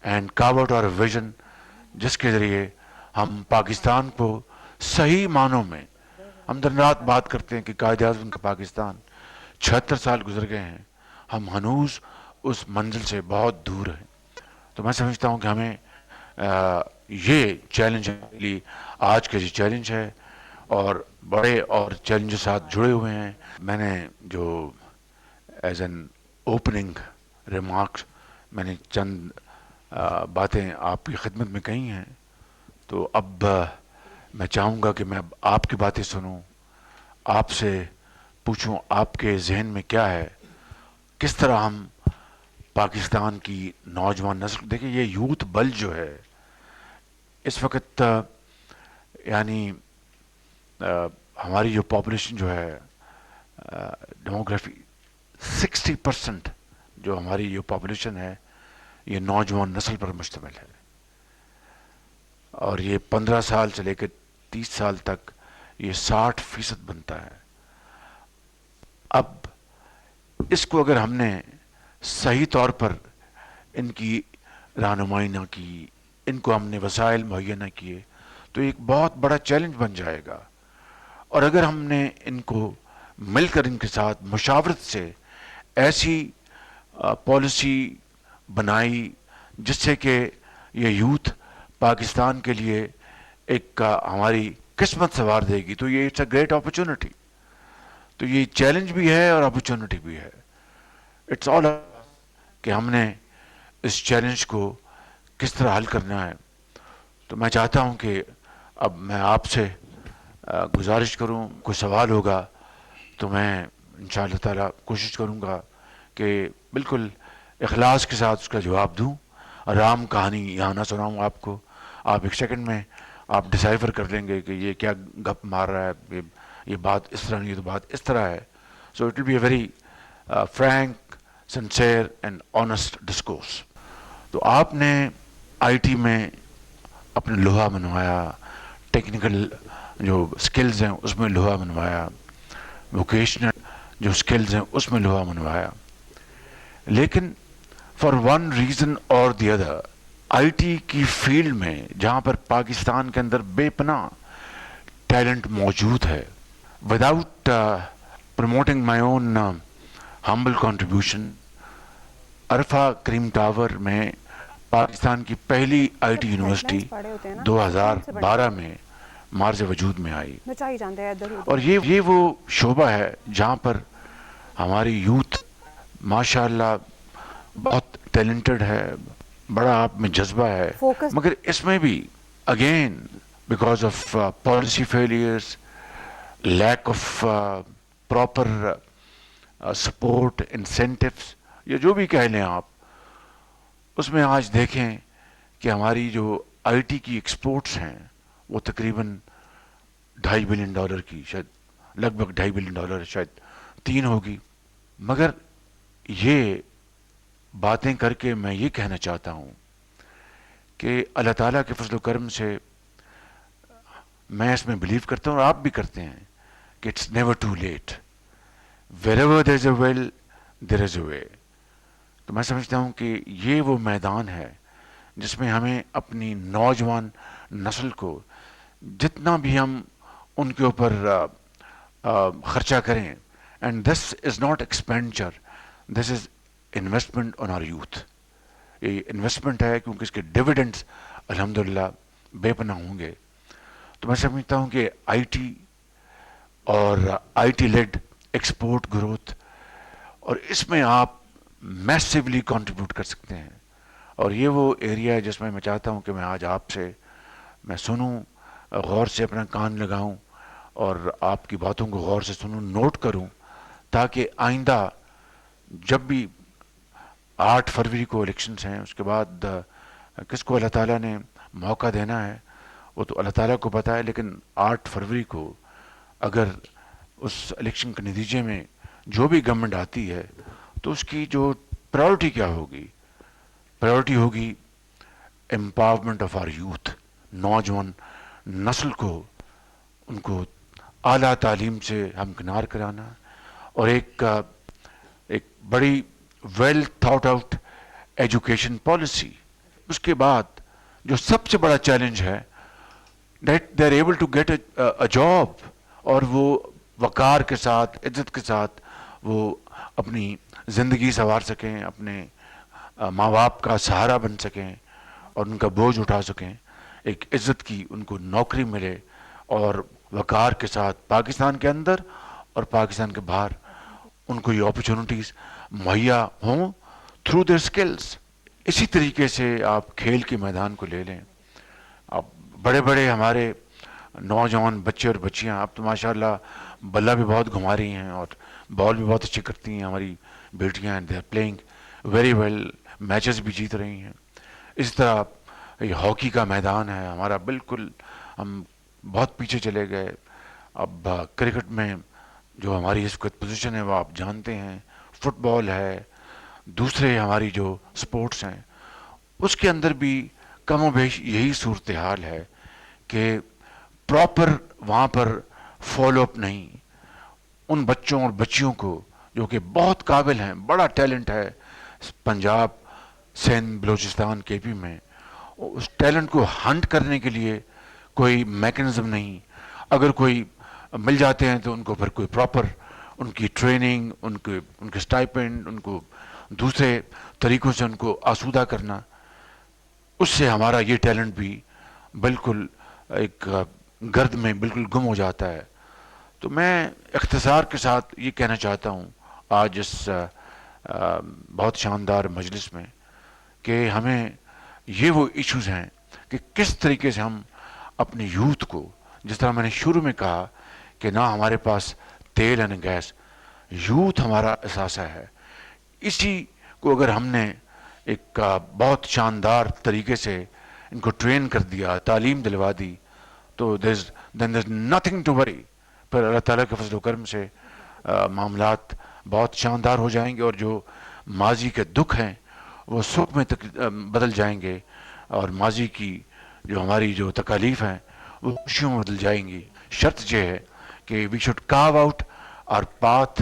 And کارو out اور vision جس کے ذریعے ہم پاکستان کو صحیح معنوں میں، ہم دن رات بات کرتے ہیں کہ قائد اعظم کا پاکستان 76 سال گزر گئے ہیں، ہم ہنوز اس منزل سے بہت دور ہیں. تو میں سمجھتا ہوں کہ ہمیں یہ چیلنج آج کا یہ چیلنج ہے، اور بڑے اور چیلنجز ساتھ جڑے ہوئے ہیں. میں نے جو ایز این اوپننگ ریمارکس میں نے چند باتیں آپ کی خدمت میں کہی ہیں، تو اب میں چاہوں گا کہ میں اب آپ کی باتیں سنوں، آپ سے پوچھوں آپ کے ذہن میں کیا ہے، کس طرح ہم پاکستان کی نوجوان نسل، دیکھیں یہ یوتھ بل جو ہے اس وقت یعنی ہماری جو پاپولیشن جو ہے ڈیموگرافی 60% جو ہماری جو پاپولیشن ہے یہ نوجوان نسل پر مشتمل ہے، اور یہ 15 سال سے لے کے 30 سال تک یہ 60% بنتا ہے. اب اس کو اگر ہم نے صحیح طور پر ان کی رہنمائی نہ کی، ان کو ہم نے وسائل مہیا نہ کیے، تو ایک بہت بڑا چیلنج بن جائے گا. اور اگر ہم نے ان کو مل کر ان کے ساتھ مشاورت سے ایسی پالیسی بنائی جس سے کہ یہ یوتھ پاکستان کے لیے ایک ہماری قسمت سنوار دے گی، تو یہ اٹس اے گریٹ اپرچونٹی. تو یہ چیلنج بھی ہے اور اپرچونٹی بھی ہے. اٹس آل کہ ہم نے اس چیلنج کو کس طرح حل کرنا ہے. تو میں چاہتا ہوں کہ اب میں آپ سے گزارش کروں، کوئی سوال ہوگا تو میں انشاءاللہ تعالیٰ کوشش کروں گا کہ بالکل اخلاص کے ساتھ اس کا جواب دوں. رام کہانی یہاں نہ سناؤں آپ کو، آپ ایک سیکنڈ میں آپ ڈسائفر کر لیں گے کہ یہ کیا گپ مار رہا ہے، یہ بات اس طرح نہیں، یہ تو بات اس طرح ہے. So it will be a very frank, sincere and honest discourse. تو آپ نے آئی ٹی میں اپنے لوہا منوایا، ٹیکنیکل جو سکلز ہیں اس میں لوہا منوایا، ووکیشنل جو سکلز ہیں اس میں لوہا منوایا، لیکن فار ون ریزن اور دی ادر آئی ٹی کی فیلڈ میں جہاں پر پاکستان کے اندر بے پناہ ٹیلنٹ موجود ہے، وداؤٹ پروموٹنگ مائی اون ہمبل کنٹریبیوشن، عرفہ کریم ٹاور میں پاکستان کی پہلی آئی ٹی یونیورسٹی 2012 میں مارز وجود میں آئی. اور یہ وہ شعبہ ہے جہاں پر ہماری یوتھ ماشاءاللہ بہت ٹیلنٹڈ ہے، بڑا آپ میں جذبہ ہے، مگر اس میں بھی again because of policy failures, lack of proper support, incentives, یا جو بھی کہہ لیں آپ، اس میں آج دیکھیں کہ ہماری جو آئی ٹی کی ایکسپورٹس ہیں وہ تقریباً $2.5 بلین کی، شاید لگ بھگ $2.5 بلین، شاید 3 ہوگی. مگر یہ باتیں کر کے میں یہ کہنا چاہتا ہوں کہ اللہ تعالیٰ کے فضل و کرم سے میں اس میں بلیو کرتا ہوں اور آپ بھی کرتے ہیں کہ it's never too late, wherever there is a will there is a way. تو میں سمجھتا ہوں کہ یہ وہ میدان ہے جس میں ہمیں اپنی نوجوان نسل کو جتنا بھی ہم ان کے اوپر خرچہ کریں، and this is not expenditure, this is investment on are youth. یہ انویسٹمنٹ ہے کیونکہ اس کے ڈویڈنڈس الحمدللہ بے پناہ ہوں گے. تو میں سمجھتا ہوں کہ آئی ٹی اور I T lead export growth, اور اس میں آپ میسیولی کنٹریبیوٹ کر سکتے ہیں. اور یہ وہ ایریا ہے جس میں میں چاہتا ہوں کہ میں آج آپ سے میں سنوں، غور سے اپنا کان لگاؤں اور آپ کی باتوں کو غور سے سنوں، نوٹ کروں، تاکہ آئندہ جب بھی 8 فروری کو الیکشنز ہیں، اس کے بعد کس کو اللہ تعالیٰ نے موقع دینا ہے وہ تو اللہ تعالیٰ کو پتہ ہے، لیکن 8 فروری کو اگر اس الیکشن کے نتیجے میں جو بھی گورنمنٹ آتی ہے تو اس کی جو پرائورٹی کیا ہوگی، پرائورٹی ہوگی امپاورمنٹ آف آر یوتھ، نوجوان نسل کو، ان کو اعلیٰ تعلیم سے ہمکنار کرانا، اور ایک بڑی well thought out education policy. اس کے بعد جو سب سے بڑا چیلنج ہے that they are able to get a job, اور وہ وقار کے ساتھ, عزت کے ساتھ وہ اپنی زندگی سنوار سکیں, اپنے ماں باپ کا سہارا بن سکیں اور ان کا بوجھ اٹھا سکیں, ایک عزت کی ان کو نوکری ملے اور وقار کے ساتھ پاکستان کے اندر اور پاکستان کے باہر ان کو یہ اپرچونٹیز مہیا ہوں تھرو دیئر اسکلس. اسی طریقے سے آپ کھیل کے میدان کو لے لیں, اب بڑے بڑے ہمارے نوجوان بچے اور بچیاں اب تو ماشاء اللہ بلہ بھی بہت گھما رہی ہیں اور بال بھی بہت اچھی کرتی ہیں ہماری بیٹیاں, they are playing very well, matches بھی جیت رہی ہیں. اس طرح یہ ہاکی کا میدان ہے ہمارا, بالکل ہم بہت پیچھے چلے گئے. اب کرکٹ میں جو ہماری اس وقت پوزیشن ہے وہ آپ جانتے ہیں, فٹ بال ہے, دوسرے ہماری جو سپورٹس ہیں اس کے اندر بھی کم و بیش یہی صورتحال ہے کہ پراپر وہاں پر فالو اپ نہیں. ان بچوں اور بچیوں کو جو کہ بہت قابل ہیں, بڑا ٹیلنٹ ہے پنجاب, سندھ, بلوچستان, کے پی میں, اس ٹیلنٹ کو ہنٹ کرنے کے لیے کوئی میکنزم نہیں. اگر کوئی مل جاتے ہیں تو ان کو پھر کوئی پراپر ان کی ٹریننگ, ان کے اسٹائپنڈ, ان کو دوسرے طریقوں سے ان کو آسودہ کرنا, اس سے ہمارا یہ ٹیلنٹ بھی بالکل ایک گرد میں بالکل گم ہو جاتا ہے. تو میں اختصار کے ساتھ یہ کہنا چاہتا ہوں آج اس بہت شاندار مجلس میں کہ ہمیں یہ وہ ایشوز ہیں کہ کس طریقے سے ہم اپنے یوتھ کو, جس طرح میں نے شروع میں کہا کہ نہ ہمارے پاس تیل اینڈ گیس, یوتھ ہمارا اثاثہ ہے, اسی کو اگر ہم نے ایک بہت شاندار طریقے سے ان کو ٹرین کر دیا, تعلیم دلوا دی, تو دین دیر نتھنگ ٹو وری. پھر اللہ تعالیٰ کے فضل و کرم سے معاملات بہت شاندار ہو جائیں گے, اور جو ماضی کے دکھ ہیں وہ سکھ میں بدل جائیں گے, اور ماضی کی جو ہماری جو تکالیف ہیں وہ خوشیوں میں بدل جائیں گی. شرط یہ ہے کہ we should carve out our path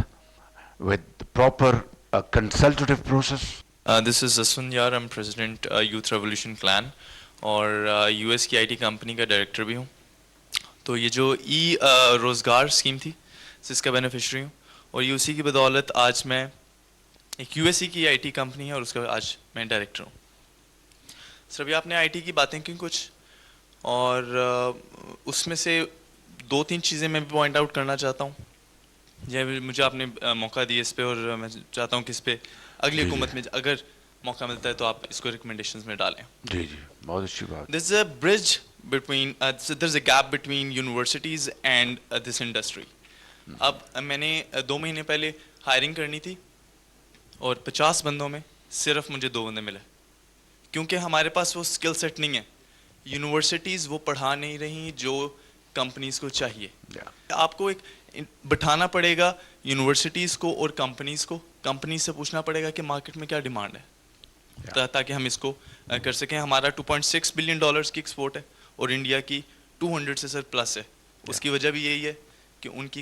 with proper consultative process. This is Ason Yar, I'm president youth revolution clan, اور یو ایس کی آئی ٹی کمپنی کا ڈائریکٹر بھی ہوں. تو یہ جو روزگار اسکیم تھی جس کا بینیفیشری ہوں, اور یہ اسی کی بدولت آج میں ایک یو ایس سی کی آئی ٹی کمپنی ہے اور اس کا آج میں ڈائریکٹر ہوں. سر ابھی آپ نے آئی ٹی کی باتیں کی کچھ, اور اس میں سے 2-3 چیزیں میں بھی پوائنٹ آؤٹ کرنا چاہتا ہوں. یہ مجھے آپ نے موقع دیا اس پہ, اور میں چاہتا ہوں کہ اس پہ اگلی حکومت میں اگر موقع ملتا ہے تو آپ اس کو ریکمنڈیشنز میں ڈالیں. جی جی, بہت اچھی بات. There's a bridge between there's a gap between universities and this industry. اب میں نے 2 مہینے پہلے ہائرنگ کرنی تھی اور 50 بندوں میں صرف مجھے 2 بندے ملے, کیونکہ ہمارے پاس وہ اسکل سیٹ نہیں ہے. یونیورسٹیز وہ پڑھا نہیں رہی جو کمپنیز کو چاہیے. آپ کو ایک بٹھانا پڑے گا یونیورسٹیز کو اور کمپنیز کو, کمپنیز سے پوچھنا پڑے گا کہ مارکیٹ میں کیا ڈیمانڈ ہے, تاکہ ہم اس کو کر سکیں. ہمارا $2.6 بلین کی ایکسپورٹ ہے اور انڈیا کی 200 سے سر پلس ہے. اس کی وجہ بھی یہی ہے کہ ان کی